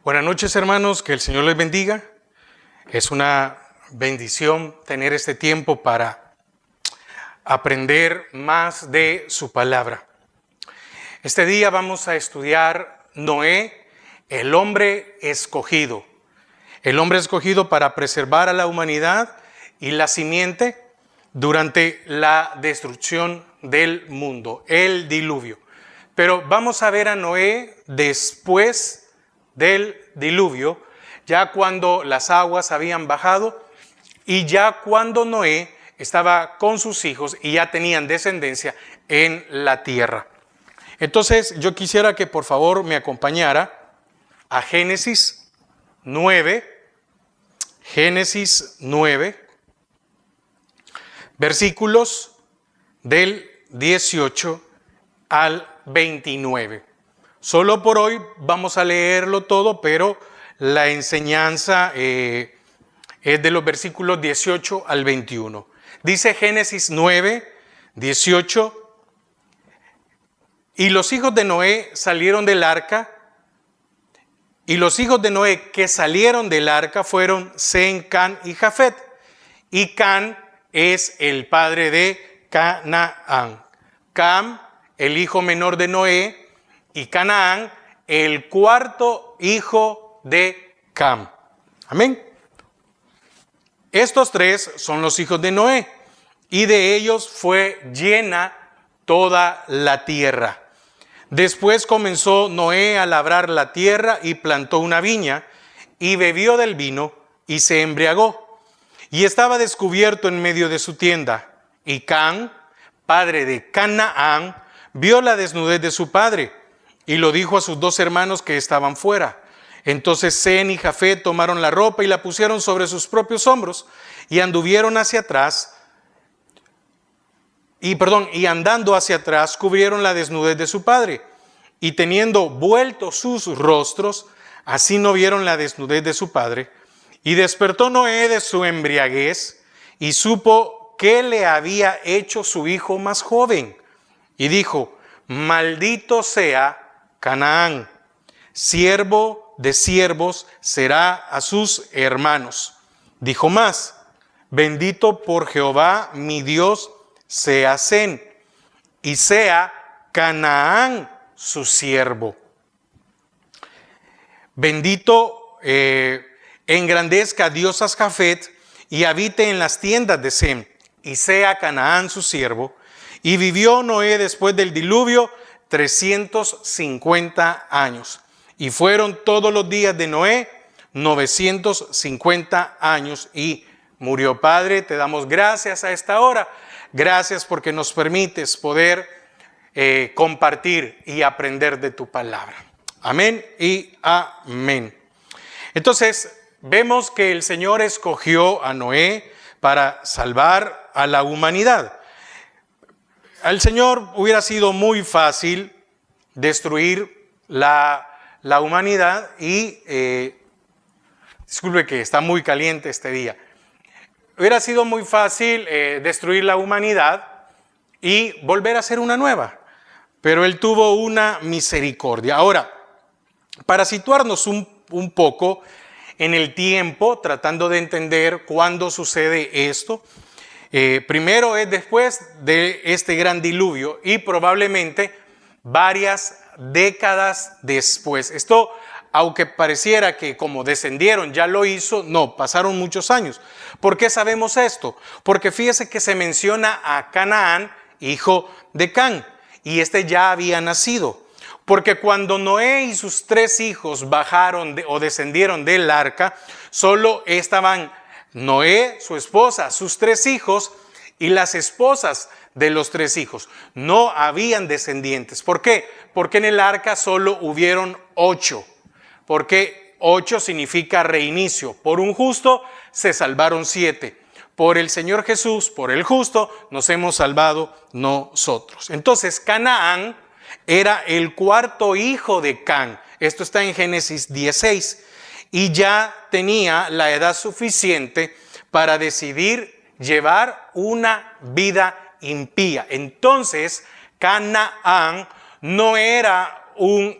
Buenas noches, hermanos, que el Señor les bendiga. Es una bendición tener este tiempo para aprender más de su palabra. Este día vamos a estudiar Noé, el hombre escogido. El hombre escogido para preservar a la humanidad y la simiente durante la destrucción del mundo, el diluvio. Pero vamos a ver a Noé después del diluvio, ya cuando las aguas habían bajado y ya cuando Noé estaba con sus hijos y ya tenían descendencia en la tierra. Entonces yo quisiera que por favor me acompañara a Génesis 9, versículos del 18 al 29. Solo por hoy vamos a leerlo todo, pero la enseñanza es de los versículos 18 al 21. Dice Génesis 9, 18, y los hijos de Noé salieron del arca, y los hijos de Noé que salieron del arca fueron Sem, Cam y Jafet. Y Cam es el padre de Canaán. Cam, el hijo menor de Noé, y Canaán, el cuarto hijo de Cam. Amén. Estos tres son los hijos de Noé, y de ellos fue llena toda la tierra. Después comenzó Noé a labrar la tierra y plantó una viña, y bebió del vino y se embriagó. Y estaba descubierto en medio de su tienda. Y Cam, padre de Canaán, vio la desnudez de su padre, y lo dijo a sus dos hermanos que estaban fuera. Entonces Sem y Jafet tomaron la ropa y la pusieron sobre sus propios hombros, y anduvieron hacia atrás, y andando hacia atrás cubrieron la desnudez de su padre. Y teniendo vueltos sus rostros, así no vieron la desnudez de su padre. Y despertó Noé de su embriaguez, y supo qué le había hecho su hijo más joven. Y dijo: maldito sea Canaán, siervo de siervos será a sus hermanos. Dijo más: bendito por Jehová mi Dios sea Sem, y sea Canaán su siervo. Bendito engrandezca Dios a Jafet, y habite en las tiendas de Sem, y sea Canaán su siervo. Y vivió Noé después del diluvio 350 años. Y fueron todos los días de Noé 950 años y murió. Padre, te damos gracias a esta hora. Gracias porque nos permites poder compartir y aprender de tu palabra. Amén y amén. Entonces, vemos que el Señor escogió a Noé para salvar a la humanidad. Al Señor hubiera sido muy fácil destruir la humanidad y, disculpe que está muy caliente este día, hubiera sido muy fácil destruir la humanidad y volver a hacer una nueva, pero Él tuvo una misericordia. Ahora, para situarnos un poco en el tiempo, tratando de entender cuándo sucede esto, primero es después de este gran diluvio y probablemente varias décadas después. Esto, aunque pareciera que como descendieron ya lo hizo, no, pasaron muchos años. ¿Por qué sabemos esto? Porque fíjese que se menciona a Canaán, hijo de Cam, y este ya había nacido. Porque cuando Noé y sus tres hijos bajaron o descendieron del arca, solo estaban Noé, su esposa, sus tres hijos y las esposas de los tres hijos. No habían descendientes. ¿Por qué? Porque en el arca solo hubieron 8. Porque 8 significa reinicio. Por un justo se salvaron 7. Por el Señor Jesús, por el justo, nos hemos salvado nosotros. Entonces, Canaán era el cuarto hijo de Cam. Esto está en Génesis 16. Y ya tenía la edad suficiente para decidir llevar una vida impía. Entonces, Canaán no era un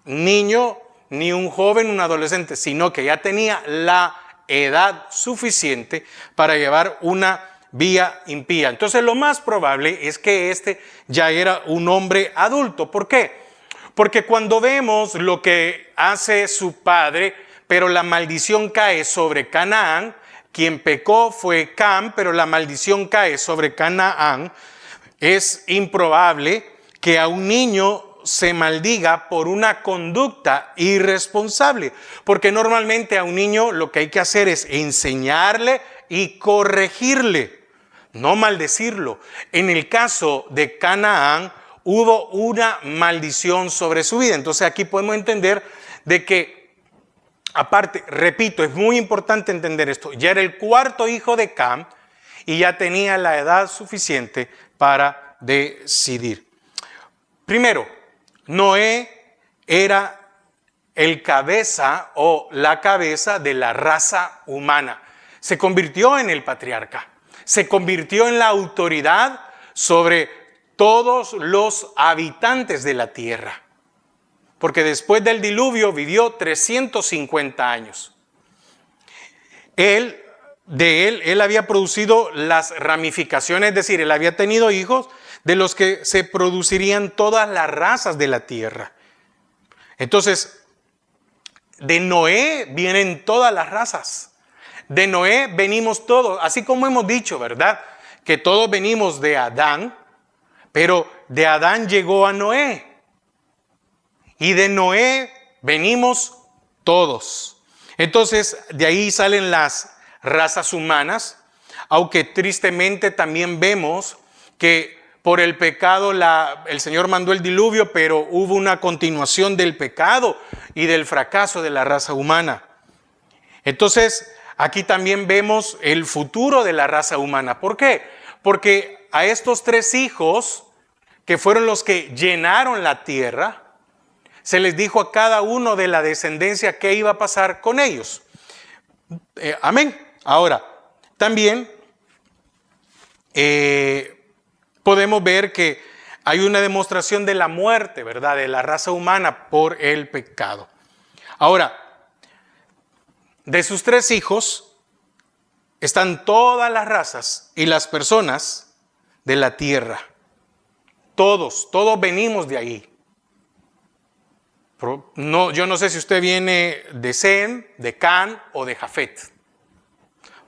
niño ni un joven, un adolescente, sino que ya tenía la edad suficiente para llevar una vía impía. Entonces lo más probable es que este ya era un hombre adulto. ¿Por qué? Porque cuando vemos lo que hace su padre, pero la maldición cae sobre Canaán, quien pecó fue Cam, pero la maldición cae sobre Canaán, es improbable que a un niño se maldiga por una conducta irresponsable, porque normalmente a un niño lo que hay que hacer es enseñarle y corregirle, no maldecirlo. En el caso de Canaán hubo una maldición sobre su vida. Entonces aquí podemos entender de que, aparte, repito, es muy importante entender esto, ya era el cuarto hijo de Cam y ya tenía la edad suficiente para decidir. Primero, Noé era el cabeza o la cabeza de la raza humana. Se convirtió en el patriarca, se convirtió en la autoridad sobre todos los habitantes de la tierra. Porque después del diluvio vivió 350 años. Él había producido las ramificaciones, es decir, él había tenido hijos de los que se producirían todas las razas de la tierra. Entonces, de Noé vienen todas las razas. De Noé venimos todos, así como hemos dicho, ¿verdad? Que todos venimos de Adán, pero de Adán llegó a Noé. Y de Noé venimos todos. Entonces, de ahí salen las razas humanas, aunque tristemente también vemos que por el pecado el Señor mandó el diluvio, pero hubo una continuación del pecado y del fracaso de la raza humana. Entonces, aquí también vemos el futuro de la raza humana. ¿Por qué? Porque a estos tres hijos, que fueron los que llenaron la tierra, se les dijo a cada uno de la descendencia qué iba a pasar con ellos. Amén. Ahora, también podemos ver que hay una demostración de la muerte, ¿verdad?, de la raza humana por el pecado. Ahora, de sus tres hijos están todas las razas y las personas de la tierra. Todos venimos de ahí. No, yo no sé si usted viene de Sem, de Can o de Jafet,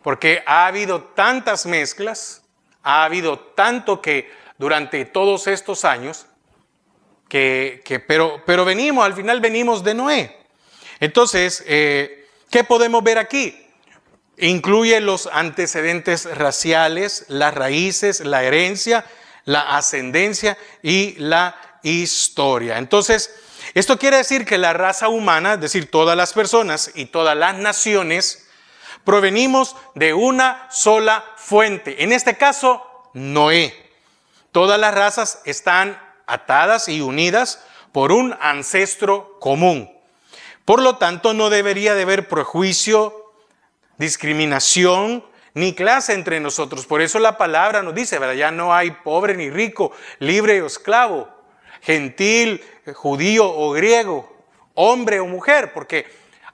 porque ha habido tantas mezclas, ha habido tanto que durante todos estos años, pero venimos, al final venimos de Noé. Entonces, ¿qué podemos ver aquí? Incluye los antecedentes raciales, las raíces, la herencia, la ascendencia y la historia. Entonces, esto quiere decir que la raza humana, es decir, todas las personas y todas las naciones, provenimos de una sola fuente. En este caso, Noé. Todas las razas están atadas y unidas por un ancestro común. Por lo tanto, no debería de haber prejuicio, discriminación, ni clase entre nosotros. Por eso la palabra nos dice, ¿verdad? Ya no hay pobre ni rico, libre o esclavo, gentil, judío o griego, hombre o mujer, porque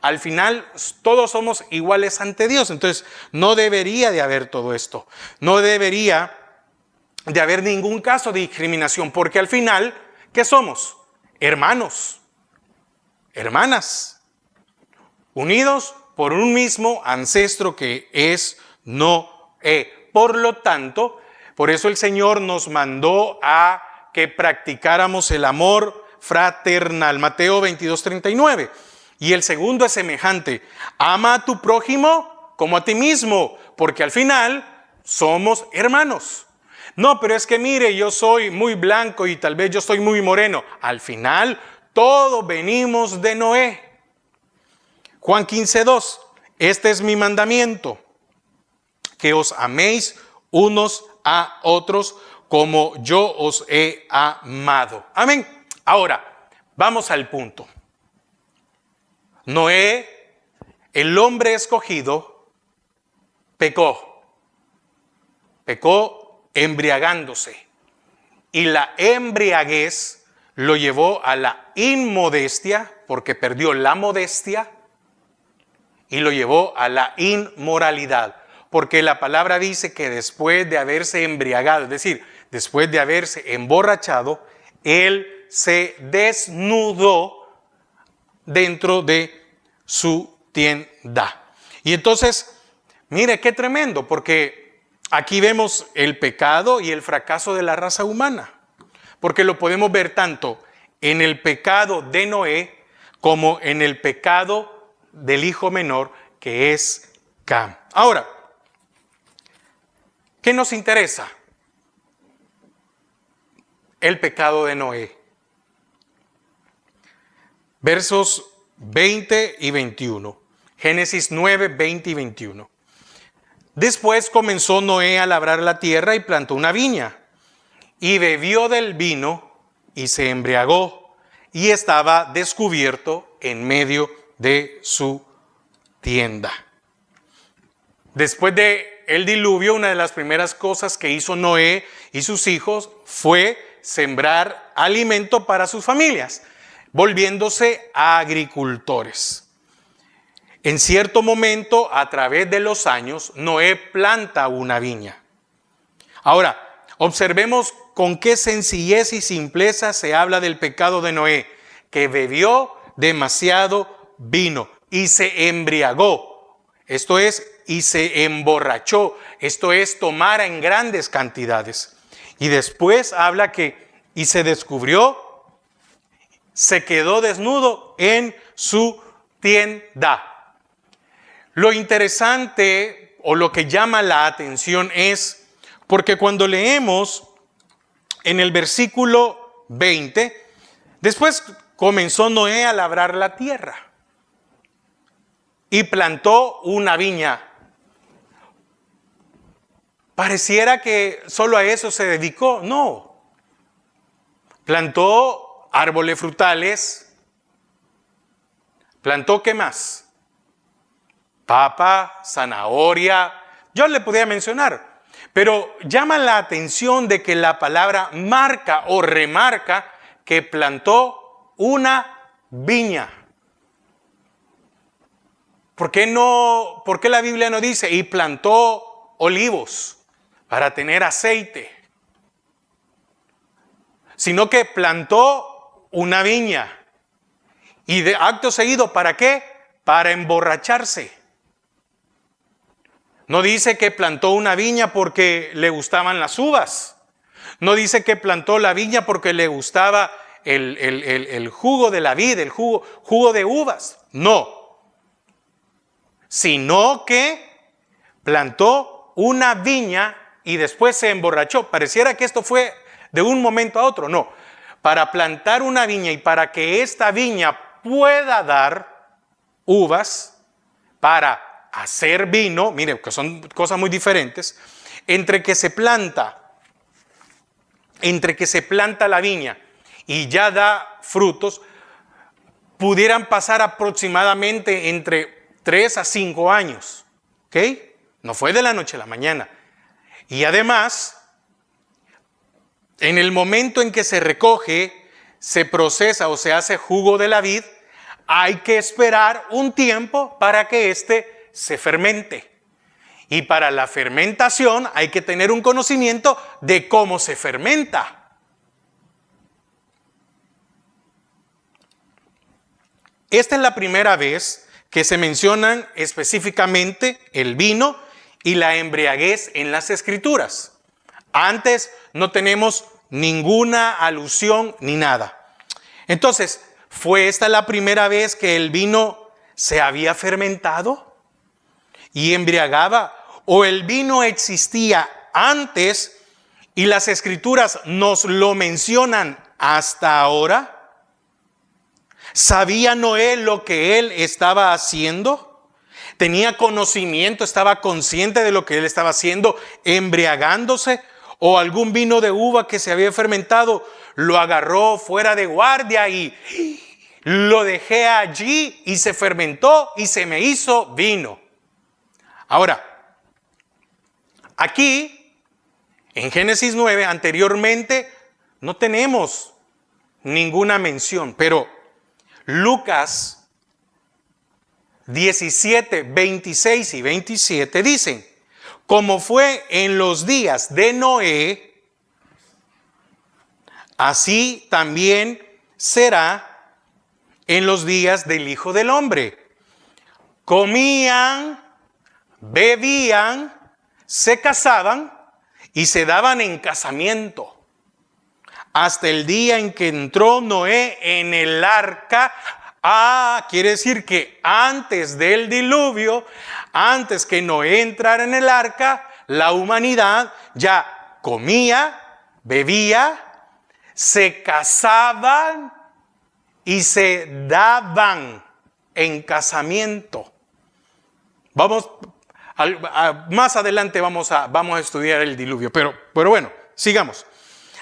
al final todos somos iguales ante Dios. Entonces no debería de haber todo esto. No debería de haber ningún caso de discriminación, porque al final, ¿qué somos? Hermanos, hermanas, unidos por un mismo ancestro que es Noé. Por lo tanto, por eso el Señor nos mandó a que practicáramos el amor fraternal. Mateo 22:39. Y el segundo es semejante: ama a tu prójimo como a ti mismo, porque al final somos hermanos. No, pero es que mire, yo soy muy blanco y tal vez yo soy muy moreno. Al final, todos venimos de Noé. Juan 15:2. Este es mi mandamiento, que os améis unos a otros como yo os he amado. Amén. Ahora, vamos al punto. Noé, el hombre escogido, pecó embriagándose. Y la embriaguez lo llevó a la inmodestia porque perdió la modestia y lo llevó a la inmoralidad. Porque la palabra dice que después de haberse embriagado, es decir, después de haberse emborrachado, él se desnudó dentro de su tienda. Y entonces, mire qué tremendo, porque aquí vemos el pecado y el fracaso de la raza humana. Porque lo podemos ver tanto en el pecado de Noé como en el pecado del hijo menor, que es Cam. Ahora, ¿qué nos interesa? El pecado de Noé. Versos 20 y 21. Génesis 9, 20 y 21. Después comenzó Noé a labrar la tierra y plantó una viña. Y bebió del vino y se embriagó. Y estaba descubierto en medio de su tienda. Después de el diluvio, una de las primeras cosas que hizo Noé y sus hijos fue sembrar alimento para sus familias, volviéndose agricultores. En cierto momento, a través de los años, Noé planta una viña. Ahora, observemos con qué sencillez y simpleza se habla del pecado de Noé, que bebió demasiado vino y se embriagó. Esto es, y se emborrachó. Esto es, tomar en grandes cantidades. Y después habla que, y se descubrió, se quedó desnudo en su tienda. Lo interesante o lo que llama la atención es, porque cuando leemos en el versículo 20, después comenzó Noé a labrar la tierra y plantó una viña. Pareciera que solo a eso se dedicó. No. Plantó árboles frutales. ¿Plantó qué más? Papa, zanahoria. Yo le podía mencionar. Pero llama la atención de que la palabra marca o remarca que plantó una viña. ¿Por qué la Biblia no dice y plantó olivos para tener aceite? Sino que plantó una viña. Y de acto seguido, ¿para qué? Para emborracharse. No dice que plantó una viña porque le gustaban las uvas. No dice que plantó la viña porque le gustaba el jugo de la vid, el jugo de uvas. No. Sino que plantó una viña y después se emborrachó. Pareciera que esto fue de un momento a otro. No. Para plantar una viña y para que esta viña pueda dar uvas para hacer vino, mire, que son cosas muy diferentes, entre que se planta la viña y ya da frutos, pudieran pasar aproximadamente entre 3 a 5 años. ¿Ok? No fue de la noche a la mañana. Y además, en el momento en que se recoge, se procesa o se hace jugo de la vid, hay que esperar un tiempo para que éste se fermente. Y para la fermentación hay que tener un conocimiento de cómo se fermenta. Esta es la primera vez que se mencionan específicamente el vino y la embriaguez en las Escrituras. Antes no tenemos ninguna alusión ni nada. Entonces, ¿fue esta la primera vez que el vino se había fermentado y embriagaba? ¿O el vino existía antes y las Escrituras nos lo mencionan hasta ahora? ¿Sabía Noé lo que él estaba haciendo? ¿Tenía conocimiento, estaba consciente de lo que él estaba haciendo, embriagándose? ¿O algún vino de uva que se había fermentado lo agarró fuera de guardia y lo dejé allí y se fermentó y se me hizo vino? Ahora, aquí, en Génesis 9, anteriormente, no tenemos ninguna mención, pero Lucas 17, 26 y 27 dicen: como fue en los días de Noé, así también será en los días del Hijo del Hombre. Comían, bebían, se casaban y se daban en casamiento, hasta el día en que entró Noé en el arca. Quiere decir que antes del diluvio, antes que Noé entrara en el arca, la humanidad ya comía, bebía, se casaban y se daban en casamiento. Más adelante vamos a estudiar el diluvio, pero bueno, sigamos.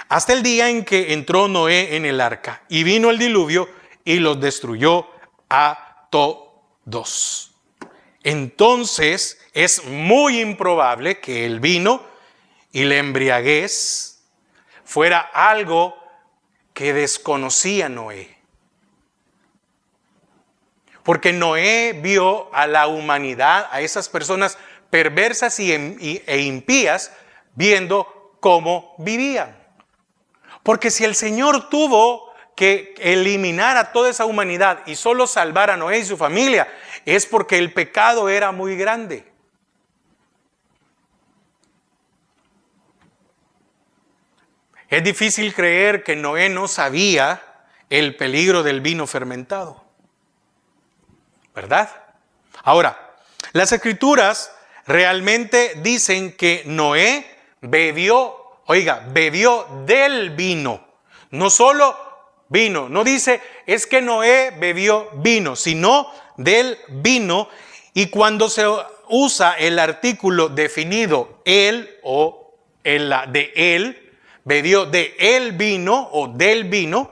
Hasta el día en que entró Noé en el arca y vino el diluvio y los destruyó a todos. Entonces es muy improbable que el vino y la embriaguez fuera algo que desconocía Noé. Porque Noé vio a la humanidad, a esas personas perversas e impías, viendo cómo vivían. Porque si el Señor tuvo que eliminar a toda esa humanidad y solo salvar a Noé y su familia, es porque el pecado era muy grande. Es difícil creer que Noé no sabía el peligro del vino fermentado, ¿verdad? Ahora, las Escrituras realmente dicen que Noé bebió del vino. No solo vino, no dice es que Noé bebió vino, sino del vino. Y cuando se usa el artículo definido él o de él, bebió de el vino o del vino,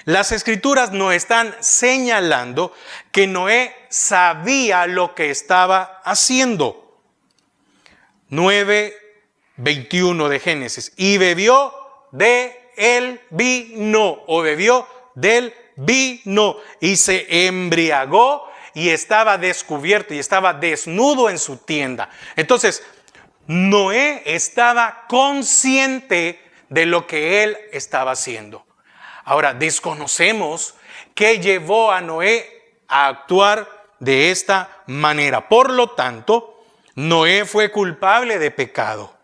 las Escrituras nos están señalando que Noé sabía lo que estaba haciendo. 9:21 de Génesis. Y bebió de el vino, o bebió del vino, y se embriagó y estaba descubierto y estaba desnudo en su tienda. Entonces, Noé estaba consciente de lo que él estaba haciendo. Ahora, desconocemos qué llevó a Noé a actuar de esta manera. Por lo tanto, Noé fue culpable de pecado,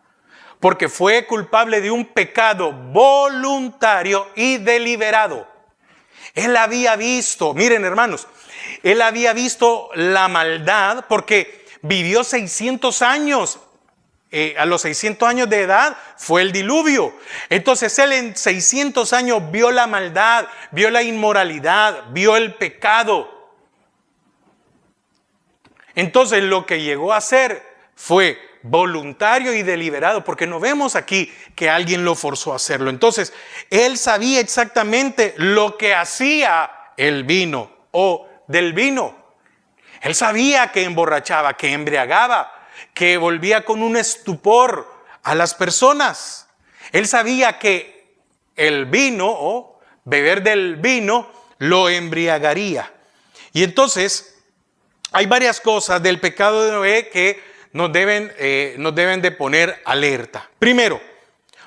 porque fue culpable de un pecado voluntario y deliberado. Él había visto, miren hermanos, él había visto la maldad porque vivió 600 años. A los 600 años de edad fue el diluvio. Entonces él en 600 años vio la maldad, vio la inmoralidad, vio el pecado. Entonces lo que llegó a hacer fue voluntario y deliberado, porque no vemos aquí que alguien lo forzó a hacerlo. Entonces él sabía exactamente lo que hacía el vino o del vino. Él sabía que emborrachaba, que embriagaba, que volvía con un estupor a las personas. Él sabía que el vino o beber del vino lo embriagaría. Y entonces hay varias cosas del pecado de Noé que nos deben de poner alerta. Primero,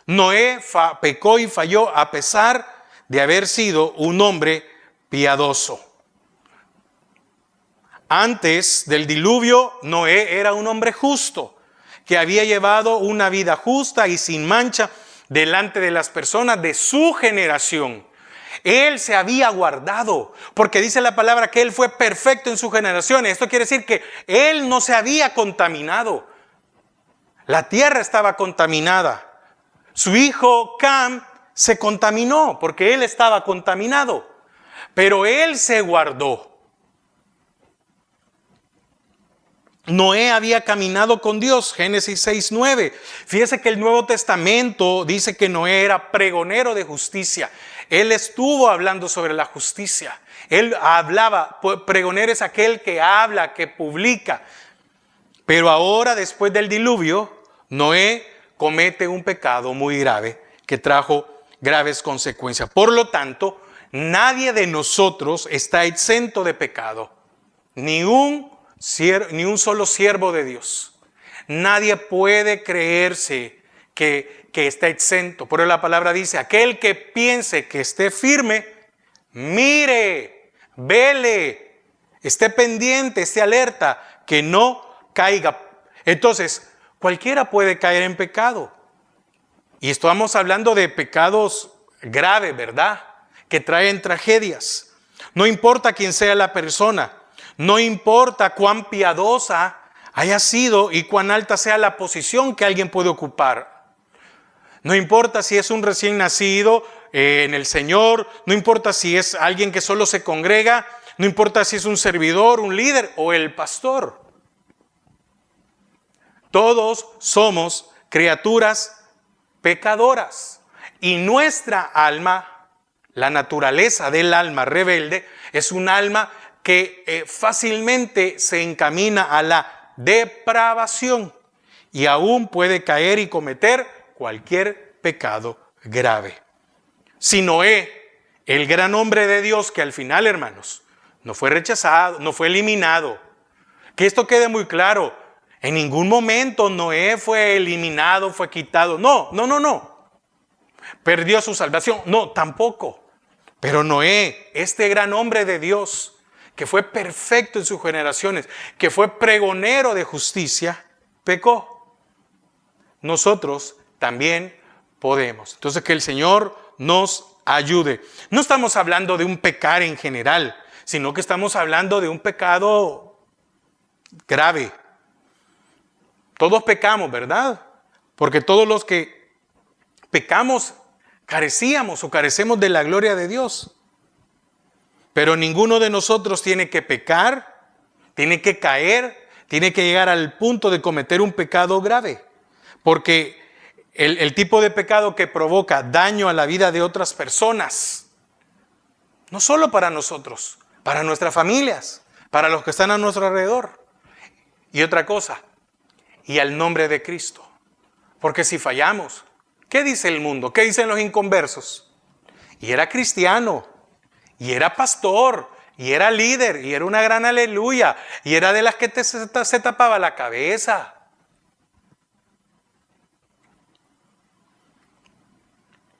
Noé pecó y falló a pesar de haber sido un hombre piadoso. Antes del diluvio, Noé era un hombre justo, que había llevado una vida justa y sin mancha delante de las personas de su generación. Él se había guardado, porque dice la palabra que él fue perfecto en su generación. Esto quiere decir que él no se había contaminado. La tierra estaba contaminada. Su hijo Cam se contaminó porque él estaba contaminado, pero él se guardó. Noé había caminado con Dios, Génesis 6:9. Fíjese que el Nuevo Testamento dice que Noé era pregonero de justicia. Él estuvo hablando sobre la justicia. Él hablaba, pregonero es aquel que habla, que publica. Pero ahora, después del diluvio, Noé comete un pecado muy grave que trajo graves consecuencias. Por lo tanto, Nadie de nosotros está exento de pecado. Ni un solo siervo de Dios. Nadie puede creerse que está exento. Por eso la palabra dice, aquel que piense que esté firme, mire, vele, esté pendiente, esté alerta, que no caiga. Entonces, cualquiera puede caer en pecado. Y estamos hablando de pecados graves, ¿verdad? Que traen tragedias. No importa quién sea la persona, no importa cuán piadosa haya sido y cuán alta sea la posición que alguien puede ocupar. No importa si es un recién nacido en el Señor, no importa si es alguien que solo se congrega, no importa si es un servidor, un líder o el pastor. Todos somos criaturas pecadoras y nuestra alma, la naturaleza del alma rebelde, es un alma que fácilmente se encamina a la depravación y aún puede caer y cometer cualquier pecado grave. Si Noé, el gran hombre de Dios, que al final, hermanos, no fue rechazado, no fue eliminado, que esto quede muy claro, en ningún momento Noé fue eliminado, fue quitado, no. Perdió su salvación, no, tampoco. Pero Noé, este gran hombre de Dios, que fue perfecto en sus generaciones, que fue pregonero de justicia, pecó. Nosotros también podemos. Entonces, que el Señor nos ayude. No estamos hablando de un pecar en general, sino que estamos hablando de un pecado grave. Todos pecamos, ¿verdad? Porque todos los que pecamos carecíamos o carecemos de la gloria de Dios. Pero ninguno de nosotros tiene que pecar, tiene que caer, tiene que llegar al punto de cometer un pecado grave. Porque el tipo de pecado que provoca daño a la vida de otras personas, no solo para nosotros, para nuestras familias, para los que están a nuestro alrededor. Y otra cosa, y al nombre de Cristo. Porque si fallamos, ¿qué dice el mundo? ¿Qué dicen los inconversos? Y era cristiano, y era pastor, y era líder, y era una gran aleluya, y era de las que se tapaba la cabeza.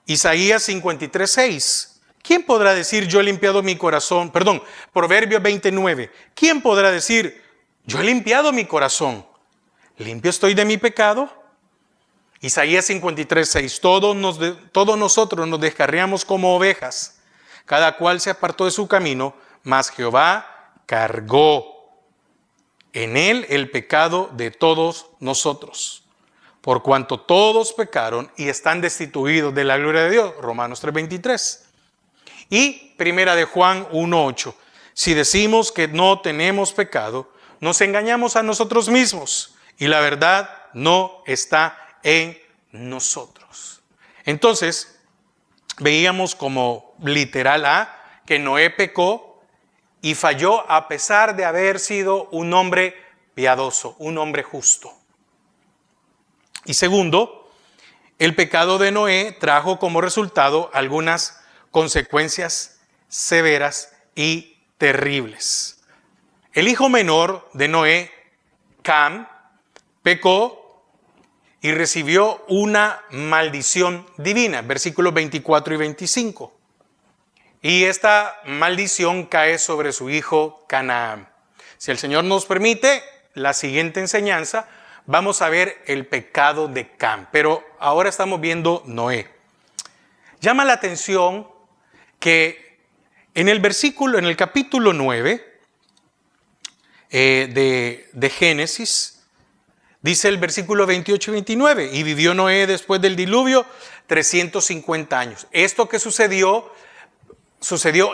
Isaías 53:6. ¿Quién podrá decir yo he limpiado mi corazón? Perdón, Proverbios 29. ¿Quién podrá decir yo he limpiado mi corazón? ¿Limpio estoy de mi pecado? Isaías 53:6. Todos nosotros nos descarriamos como ovejas. Cada cual se apartó de su camino, mas Jehová cargó en él el pecado de todos nosotros. Por cuanto todos pecaron y están destituidos de la gloria de Dios. Romanos 3:23. Y primera de Juan 1:8. Si decimos que no tenemos pecado, nos engañamos a nosotros mismos y la verdad no está en nosotros. Entonces, veíamos como literal A, que Noé pecó y falló a pesar de haber sido un hombre piadoso, un hombre justo. Y segundo, el pecado de Noé trajo como resultado algunas consecuencias severas y terribles. El hijo menor de Noé, Cam, pecó y recibió una maldición divina, versículos 24 y 25. Y esta maldición cae sobre su hijo Canaán. Si el Señor nos permite, la siguiente enseñanza, vamos a ver el pecado de Cam. Pero ahora estamos viendo Noé. Llama la atención que en el capítulo 9 de Génesis, dice el versículo 28 y 29, y vivió Noé después del diluvio 350 años. Esto que sucedió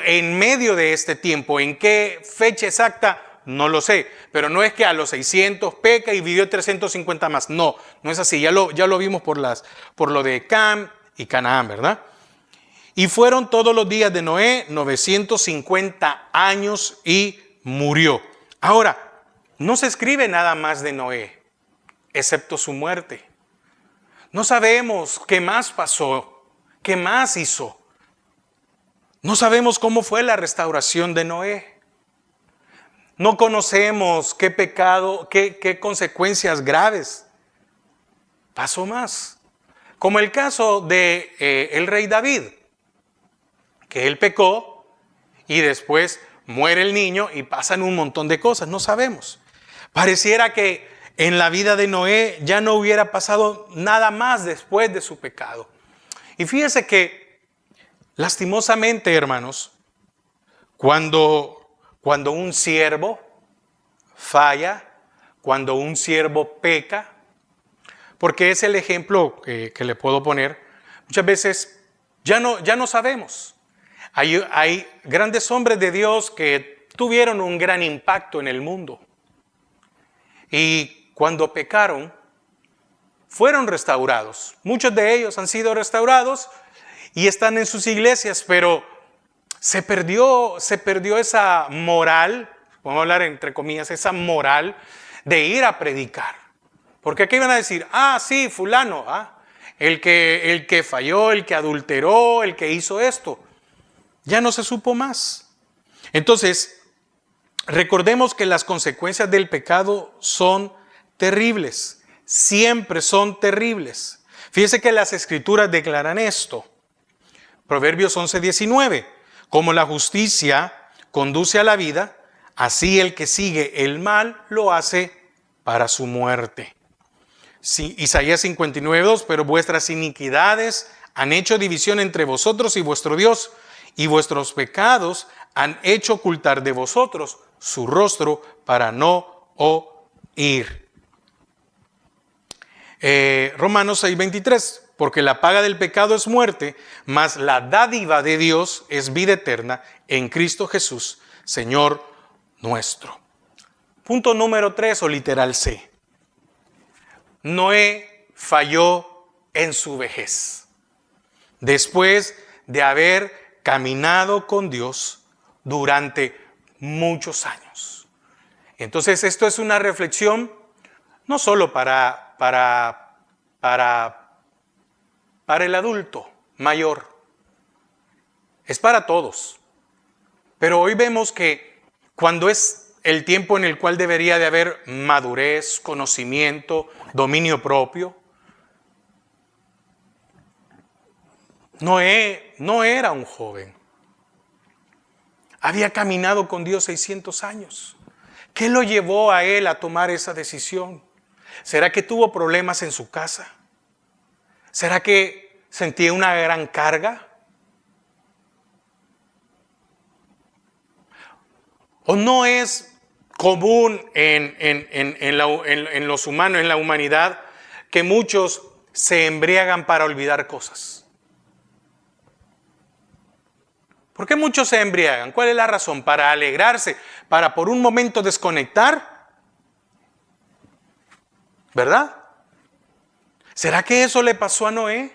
en medio de este tiempo. ¿En qué fecha exacta? No lo sé, pero no es que a los 600 peca y vivió 350 más. No es así. Ya lo vimos por lo de Cam y Canaán, ¿verdad? Y fueron todos los días de Noé 950 años y murió. Ahora, no se escribe nada más de Noé, excepto su muerte. No sabemos qué más pasó, qué más hizo. No sabemos cómo fue la restauración de Noé. No conocemos qué pecado, qué consecuencias graves pasó más. Como el caso de el rey David, que él pecó y después muere el niño y pasan un montón de cosas, no sabemos. Pareciera que en la vida de Noé ya no hubiera pasado nada más después de su pecado. Y fíjense que, lastimosamente, hermanos, cuando un siervo falla, cuando un siervo peca, porque es el ejemplo que le puedo poner, muchas veces ya no sabemos. Hay grandes hombres de Dios que tuvieron un gran impacto en el mundo. Y cuando pecaron, fueron restaurados. Muchos de ellos han sido restaurados y están en sus iglesias, pero se perdió esa moral, vamos a hablar entre comillas, esa moral de ir a predicar. Porque aquí iban a decir, sí, fulano, el que falló, el que adulteró, el que hizo esto. Ya no se supo más. Entonces, recordemos que las consecuencias del pecado son terribles. Siempre son terribles. Fíjense que las escrituras declaran esto. Proverbios 11:19. Como la justicia conduce a la vida, así el que sigue el mal lo hace para su muerte. Sí, Isaías 59:2. Pero vuestras iniquidades han hecho división entre vosotros y vuestro Dios, y vuestros pecados han hecho ocultar de vosotros su rostro para no oír. Romanos 6:23. Porque la paga del pecado es muerte, mas la dádiva de Dios es vida eterna en Cristo Jesús, Señor nuestro. Punto número 3 o literal C. Noé falló en su vejez. Después de haber caminado con Dios durante muchos años. Entonces esto es una reflexión no solo para el adulto mayor, es para todos. Pero hoy vemos que cuando es el tiempo en el cual debería de haber madurez, conocimiento, dominio propio, Noé no era un joven. Había caminado con Dios 600 años. ¿Qué lo llevó a él a tomar esa decisión? ¿Será que tuvo problemas en su casa? ¿Será que sentía una gran carga? ¿O no es común en los humanos, en la humanidad, que muchos se embriagan para olvidar cosas? ¿Por qué muchos se embriagan? ¿Cuál es la razón? ¿Para alegrarse? ¿Para por un momento desconectar? ¿Verdad? ¿Será que eso le pasó a Noé?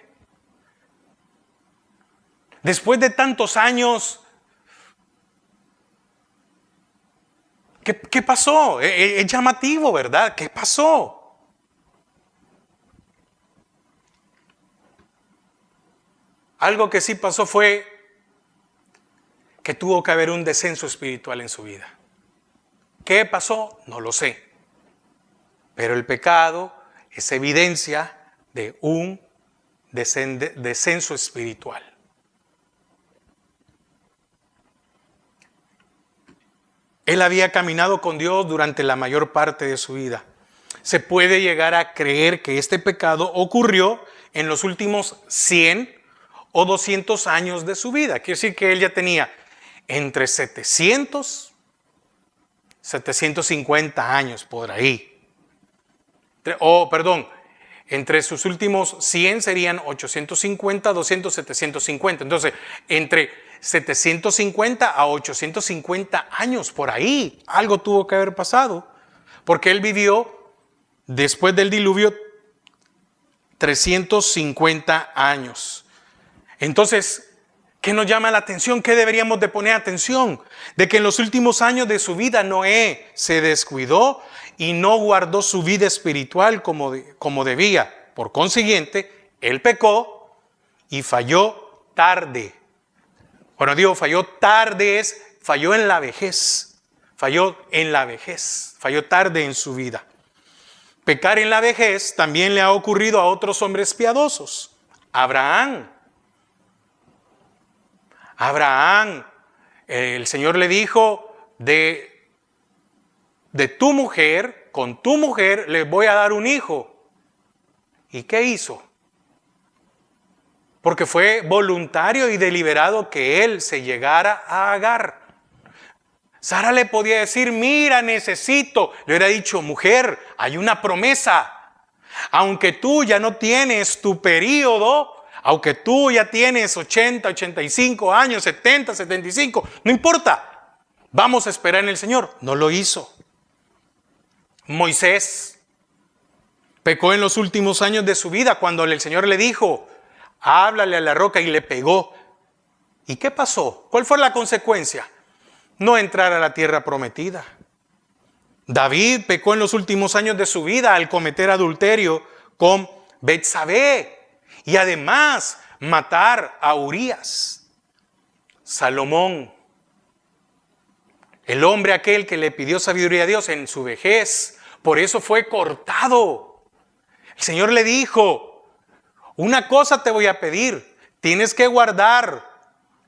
Después de tantos años, ¿qué pasó? Es llamativo, ¿verdad? ¿Qué pasó? Algo que sí pasó fue que tuvo que haber un descenso espiritual en su vida. ¿Qué pasó? No lo sé. Pero el pecado es evidencia de un descenso espiritual. Él había caminado con Dios durante la mayor parte de su vida. Se puede llegar a creer que este pecado ocurrió en los últimos 100 o 200 años de su vida. Quiere decir que él ya tenía entre 750 años por ahí. Entre sus últimos 100 serían 850, 200, 750. Entonces, entre 750 a 850 años por ahí, algo tuvo que haber pasado. Porque él vivió, después del diluvio, 350 años. Entonces, ¿qué nos llama la atención? ¿Qué deberíamos de poner atención? De que en los últimos años de su vida Noé se descuidó y no guardó su vida espiritual como debía. Por consiguiente, él pecó y falló tarde. Bueno, digo, falló tarde, falló en la vejez. Falló tarde en su vida. Pecar en la vejez también le ha ocurrido a otros hombres piadosos. Abraham, el Señor le dijo, de tu mujer, con tu mujer le voy a dar un hijo. ¿Y qué hizo? Porque fue voluntario y deliberado que él se llegara a Agar. Sara le podía decir, mira, necesito. Le hubiera dicho, mujer, hay una promesa. Aunque tú ya no tienes tu periodo, aunque tú ya tienes 80, 85 años, 70, 75, no importa. Vamos a esperar en el Señor. No lo hizo. Moisés pecó en los últimos años de su vida cuando el Señor le dijo, háblale a la roca, y le pegó. ¿Y qué pasó? ¿Cuál fue la consecuencia? No entrar a la tierra prometida. David pecó en los últimos años de su vida al cometer adulterio con Betsabé y además matar a Urías. Salomón, el hombre aquel que le pidió sabiduría a Dios en su vejez, por eso fue cortado. El Señor le dijo, una cosa te voy a pedir, tienes que guardar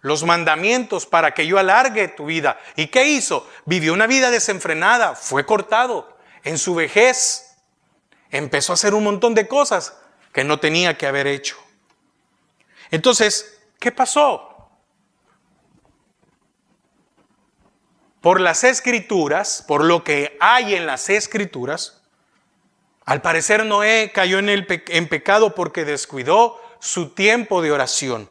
los mandamientos para que yo alargue tu vida. ¿Y qué hizo? Vivió una vida desenfrenada, fue cortado. En su vejez empezó a hacer un montón de cosas que no tenía que haber hecho. Entonces, ¿qué pasó? Por las Escrituras, por lo que hay en las Escrituras, al parecer Noé cayó en pecado porque descuidó su tiempo de oración,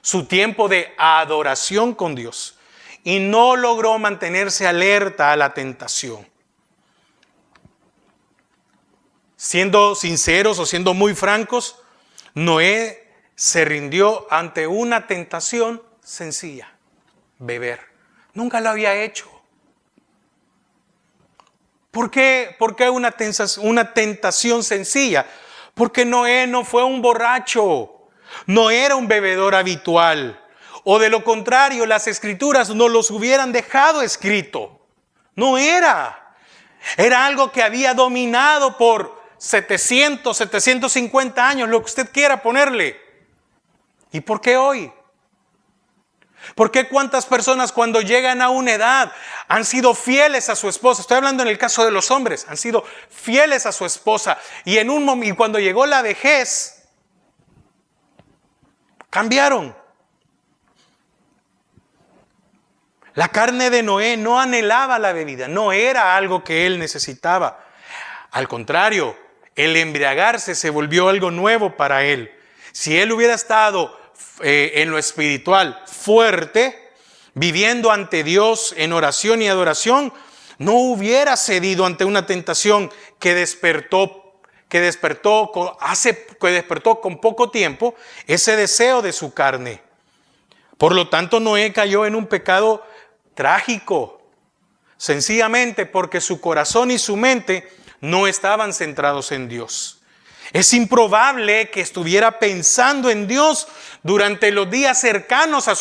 su tiempo de adoración con Dios, y no logró mantenerse alerta a la tentación. Siendo sinceros o siendo muy francos, Noé se rindió ante una tentación sencilla: beber. Nunca lo había hecho. ¿Por qué una tentación sencilla? Porque Noé no fue un borracho, no era un bebedor habitual. O de lo contrario, las Escrituras no los hubieran dejado escrito. No era. Era algo que había dominado por 700, 750 años, lo que usted quiera ponerle. ¿Y por qué hoy? ¿Por qué cuántas personas cuando llegan a una edad han sido fieles a su esposa? Estoy hablando en el caso de los hombres. Han sido fieles a su esposa. Y y cuando llegó la vejez, cambiaron. La carne de Noé no anhelaba la bebida. No era algo que él necesitaba. Al contrario, el embriagarse se volvió algo nuevo para él. Si él hubiera estado en lo espiritual fuerte, viviendo ante Dios en oración y adoración, no hubiera cedido ante una tentación que despertó con poco tiempo ese deseo de su carne. Por lo tanto, Noé cayó en un pecado trágico, sencillamente porque su corazón y su mente no estaban centrados en Dios. Es improbable que estuviera pensando en Dios durante los días cercanos a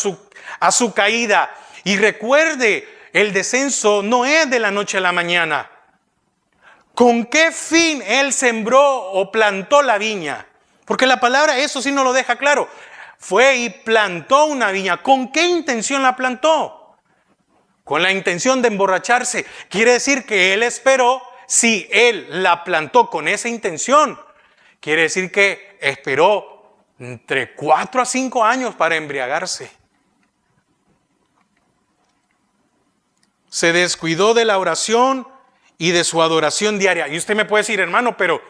su caída. Y recuerde, el descenso no es de la noche a la mañana. ¿Con qué fin él sembró o plantó la viña? Porque la palabra, eso sí nos lo deja claro. Fue y plantó una viña. ¿Con qué intención la plantó? Con la intención de emborracharse. Quiere decir que él esperó, si él la plantó con esa intención, quiere decir que esperó entre 4 a 5 años para embriagarse. Se descuidó de la oración y de su adoración diaria. Y usted me puede decir, hermano, pero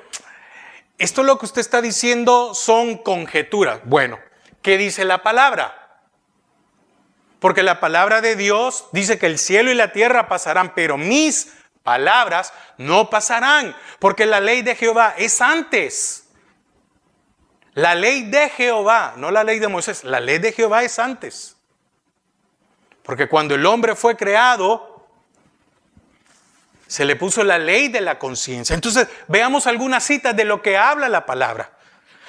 esto lo que usted está diciendo son conjeturas. Bueno, ¿qué dice la palabra? Porque la palabra de Dios dice que el cielo y la tierra pasarán, pero mis palabras no pasarán, porque la ley de Jehová es antes. La ley de Jehová, no la ley de Moisés, la ley de Jehová es antes. Porque cuando el hombre fue creado, se le puso la ley de la conciencia. Entonces, veamos algunas citas de lo que habla la palabra.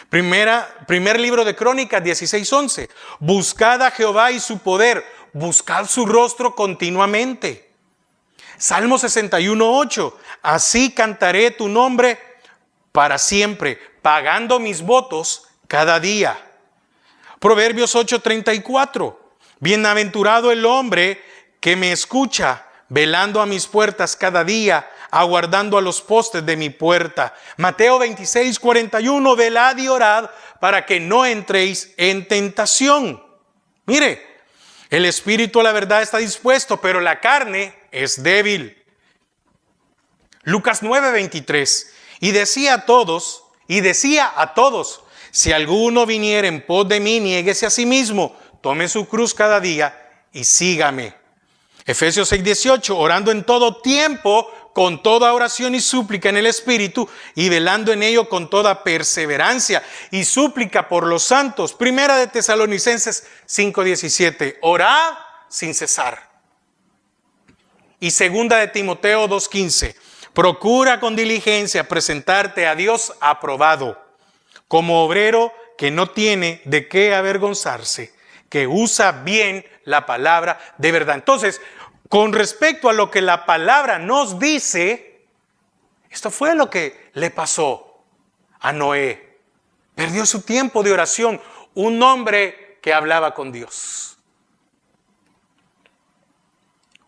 Primer libro de Crónicas 16:11. Buscad a Jehová y su poder, buscad su rostro continuamente. Salmo 61:8. Así cantaré tu nombre para siempre, pagando mis votos cada día. Proverbios 8:34. Bienaventurado el hombre que me escucha, velando a mis puertas cada día, aguardando a los postes de mi puerta. Mateo 26:41. Velad y orad para que no entréis en tentación. Mire, el espíritu a la verdad está dispuesto, pero la carne es débil. Lucas 9:23. Y decía a todos, si alguno viniere en pos de mí, niéguese a sí mismo, tome su cruz cada día y sígame. Efesios 6:18. Orando en todo tiempo, con toda oración y súplica en el Espíritu, y velando en ello con toda perseverancia y súplica por los santos. Primera de Tesalonicenses 5:17. Orad sin cesar. Y segunda de Timoteo 2:15. Procura con diligencia presentarte a Dios aprobado, como obrero que no tiene de qué avergonzarse, que usa bien la palabra de verdad. Entonces, con respecto a lo que la palabra nos dice, esto fue lo que le pasó a Noé. Perdió su tiempo de oración, un hombre que hablaba con Dios.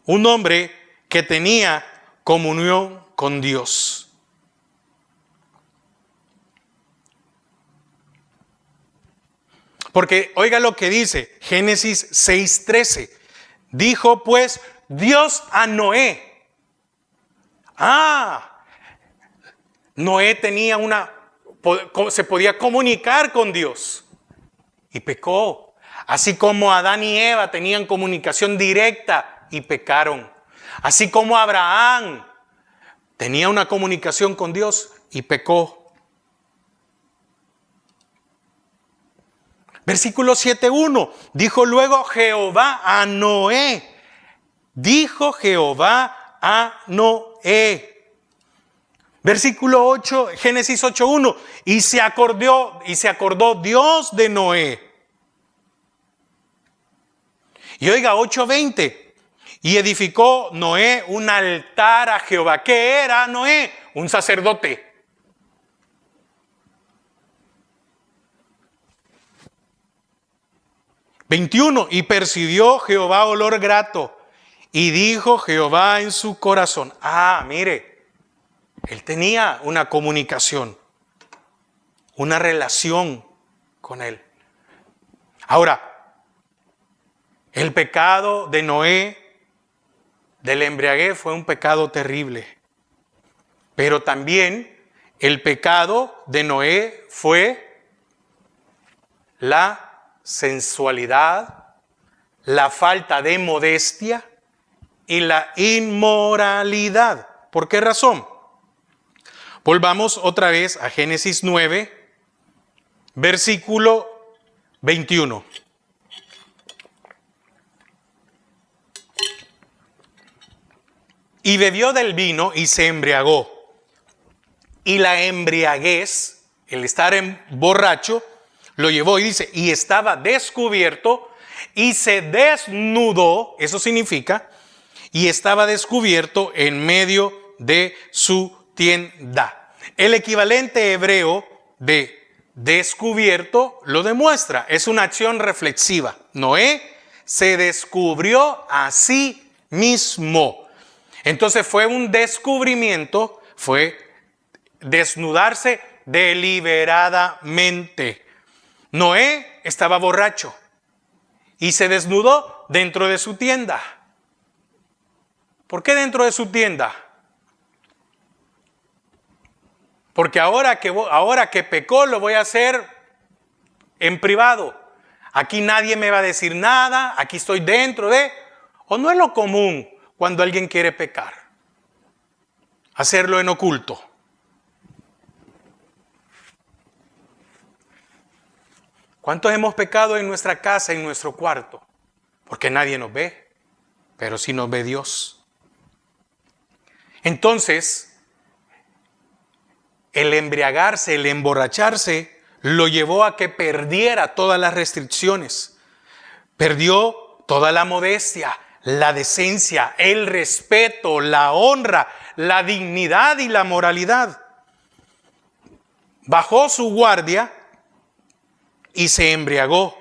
Un hombre que tenía comunión con Dios. Porque oiga lo que dice Génesis 6:13. Dijo pues Dios a Noé. Noé tenía se podía comunicar con Dios y pecó. Así como Adán y Eva tenían comunicación directa y pecaron. Así como Abraham tenía una comunicación con Dios y pecó. Versículo 7:1. Dijo luego Jehová a Noé. Dijo Jehová a Noé. Versículo 8, Génesis 8:1. Y se acordó Dios de Noé. Y oiga, 8:20. Y edificó Noé un altar a Jehová. ¿Qué era Noé? Un sacerdote. (21) Y percibió Jehová olor grato. Y dijo Jehová en su corazón. Mire, él tenía una comunicación, una relación con él. Ahora, el pecado de Noé, del embriaguez, fue un pecado terrible. Pero también el pecado de Noé fue la sensualidad, la falta de modestia y la inmoralidad. ¿Por qué razón? Volvamos otra vez a Génesis 9, versículo 21. Y bebió del vino y se embriagó. Y la embriaguez, el estar borracho, lo llevó y dice, y estaba descubierto y se desnudó, eso significa, y estaba descubierto en medio de su tienda. El equivalente hebreo de descubierto lo demuestra, es una acción reflexiva. Noé se descubrió a sí mismo. Entonces fue un descubrimiento, fue desnudarse deliberadamente. Noé estaba borracho y se desnudó dentro de su tienda. ¿Por qué dentro de su tienda? Porque ahora que pecó lo voy a hacer en privado. Aquí nadie me va a decir nada, aquí estoy dentro de... ¿O no es lo común cuando alguien quiere pecar? Hacerlo en oculto. ¿Cuántos hemos pecado en nuestra casa, en nuestro cuarto? Porque nadie nos ve, pero sí nos ve Dios. Entonces, el embriagarse, el emborracharse, lo llevó a que perdiera todas las restricciones. Perdió toda la modestia, la decencia, el respeto, la honra, la dignidad y la moralidad. Bajó su guardia y se embriagó.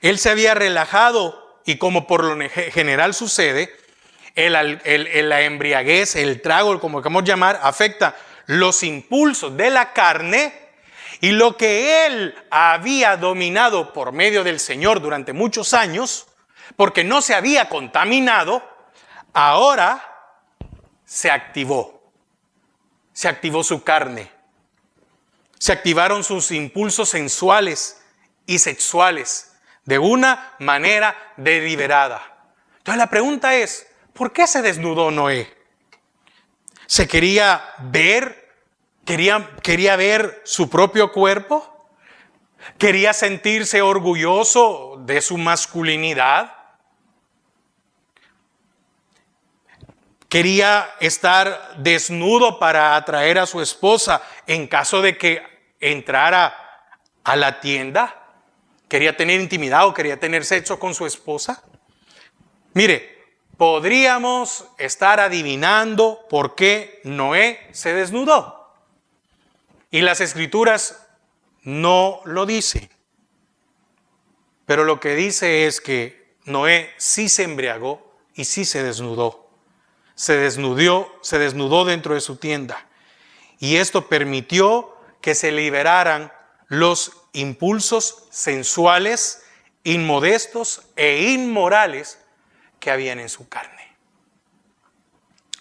Él se había relajado y, como por lo general sucede, la embriaguez, el trago, como queramos llamar, afecta los impulsos de la carne, y lo que él había dominado por medio del Señor durante muchos años, porque no se había contaminado, ahora se activó su carne, se activaron sus impulsos sensuales y sexuales de una manera deliberada. Entonces la pregunta es, ¿por qué se desnudó Noé? ¿Se quería ver? ¿Quería ver su propio cuerpo? ¿Quería sentirse orgulloso de su masculinidad? ¿Quería estar desnudo para atraer a su esposa en caso de que entrara a la tienda? ¿Quería tener intimidad o quería tener sexo con su esposa? Mire, podríamos estar adivinando por qué Noé se desnudó. Y las Escrituras no lo dicen. Pero lo que dice es que Noé sí se embriagó y sí se desnudó. Se desnudó dentro de su tienda. Y esto permitió que se liberaran los impulsos sensuales, inmodestos e inmorales que habían en su carne.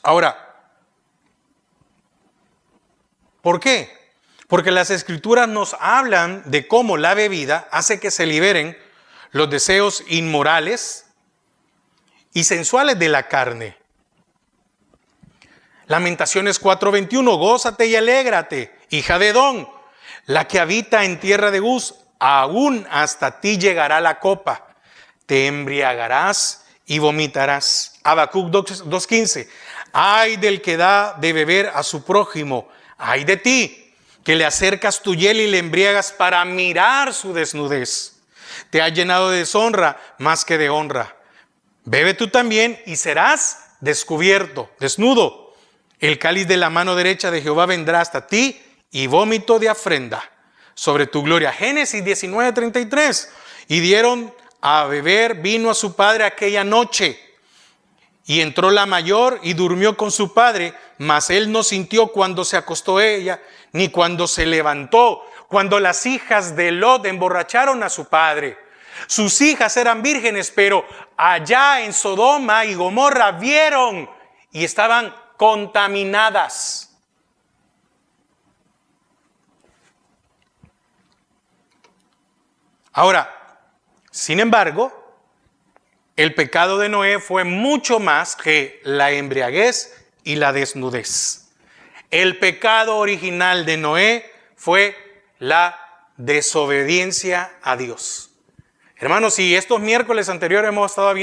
Ahora, ¿por qué? Porque las Escrituras nos hablan de cómo la bebida hace que se liberen los deseos inmorales y sensuales de la carne. Lamentaciones 4:21, gózate y alégrate, hija de Edom, la que habita en tierra de Uz, aún hasta ti llegará la copa, te embriagarás y vomitarás. Habacuc 2:15, ay del que da de beber a su prójimo, ay de ti, que le acercas tu hiel y le embriagas para mirar su desnudez. Te ha llenado de deshonra más que de honra. Bebe tú también y serás descubierto, desnudo. El cáliz de la mano derecha de Jehová vendrá hasta ti y vómito de afrenta sobre tu gloria. Génesis 19:33. Y dieron a beber vino a su padre aquella noche. Y entró la mayor y durmió con su padre, mas él no sintió cuando se acostó ella, ni cuando se levantó, cuando las hijas de Lot emborracharon a su padre. Sus hijas eran vírgenes, pero allá en Sodoma y Gomorra vieron y estaban contaminadas. Ahora, sin embargo, el pecado de Noé fue mucho más que la embriaguez y la desnudez. El pecado original de Noé fue la desobediencia a Dios. Hermanos, si estos miércoles anteriores hemos estado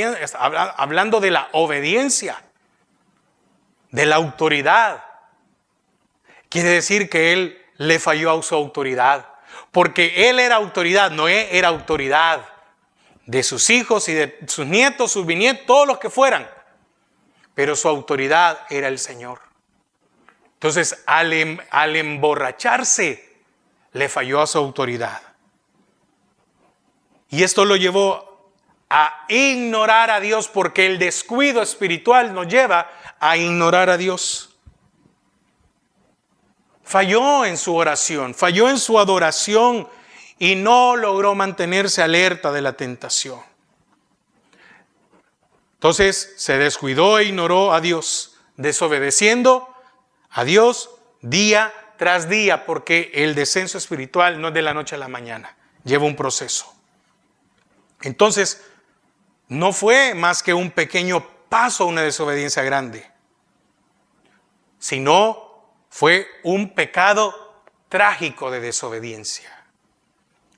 hablando de la obediencia, de la autoridad, quiere decir que él le falló a su autoridad, porque él era autoridad, Noé era autoridad de sus hijos y de sus nietos, sus bisnietos, todos los que fueran. Pero su autoridad era el Señor. Entonces, al emborracharse, le falló a su autoridad. Y esto lo llevó a ignorar a Dios, porque el descuido espiritual nos lleva a ignorar a Dios. Falló en su oración, falló en su adoración, y no logró mantenerse alerta de la tentación. Entonces se descuidó e ignoró a Dios, desobedeciendo a Dios día tras día, porque el descenso espiritual no es de la noche a la mañana, lleva un proceso. Entonces, no fue más que un pequeño paso a una desobediencia grande, sino fue un pecado trágico de desobediencia.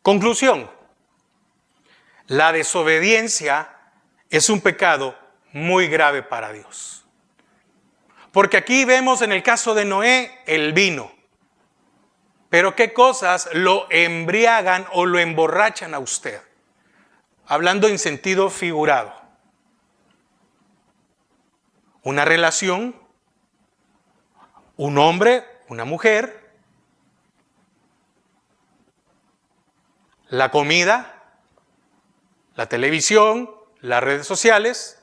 Conclusión: la desobediencia es un pecado muy grave para Dios. Porque aquí vemos en el caso de Noé el vino. Pero ¿qué cosas lo embriagan o lo emborrachan a usted? Hablando en sentido figurado. Una relación, un hombre, una mujer, la comida, la televisión, las redes sociales.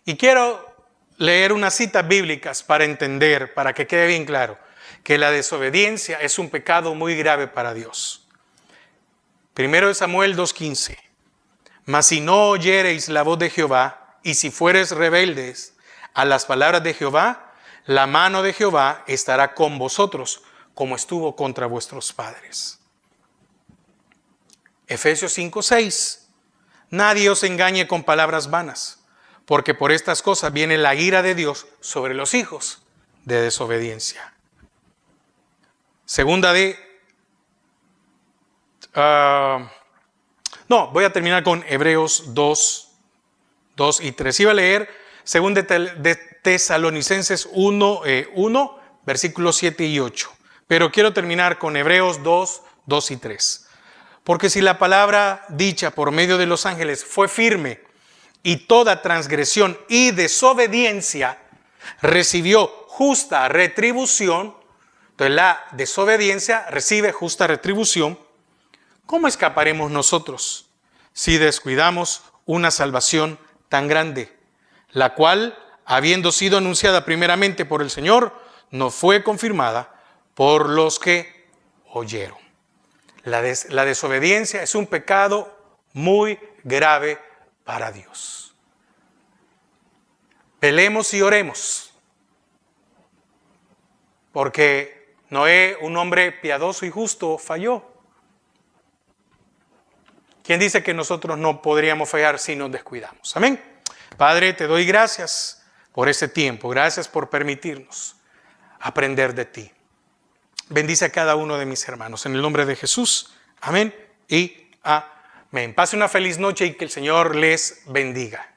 Y quiero leer unas citas bíblicas para entender, para que quede bien claro, que la desobediencia es un pecado muy grave para Dios. 1 Samuel 2:15. Mas si no oyereis la voz de Jehová, y si fuereis rebeldes a las palabras de Jehová, la mano de Jehová estará con vosotros, como estuvo contra vuestros padres. Efesios 5:6. Nadie os engañe con palabras vanas, porque por estas cosas viene la ira de Dios sobre los hijos de desobediencia. Voy a terminar con Hebreos 2 y 3. Iba a leer 2 de Tesalonicenses 1, versículos 7 y 8. Pero quiero terminar con Hebreos 2 y 3. Porque si la palabra dicha por medio de los ángeles fue firme, y toda transgresión y desobediencia recibió justa retribución, entonces la desobediencia recibe justa retribución, ¿cómo escaparemos nosotros si descuidamos una salvación tan grande, la cual, habiendo sido anunciada primeramente por el Señor, no fue confirmada por los que oyeron? La desobediencia es un pecado muy grave para Dios. Velemos y oremos, porque Noé, un hombre piadoso y justo, falló. ¿Quién dice que nosotros no podríamos fallar si nos descuidamos? Amén. Padre, te doy gracias por este tiempo. Gracias por permitirnos aprender de ti. Bendice a cada uno de mis hermanos. En el nombre de Jesús. Amén y amén. Pase una feliz noche y que el Señor les bendiga.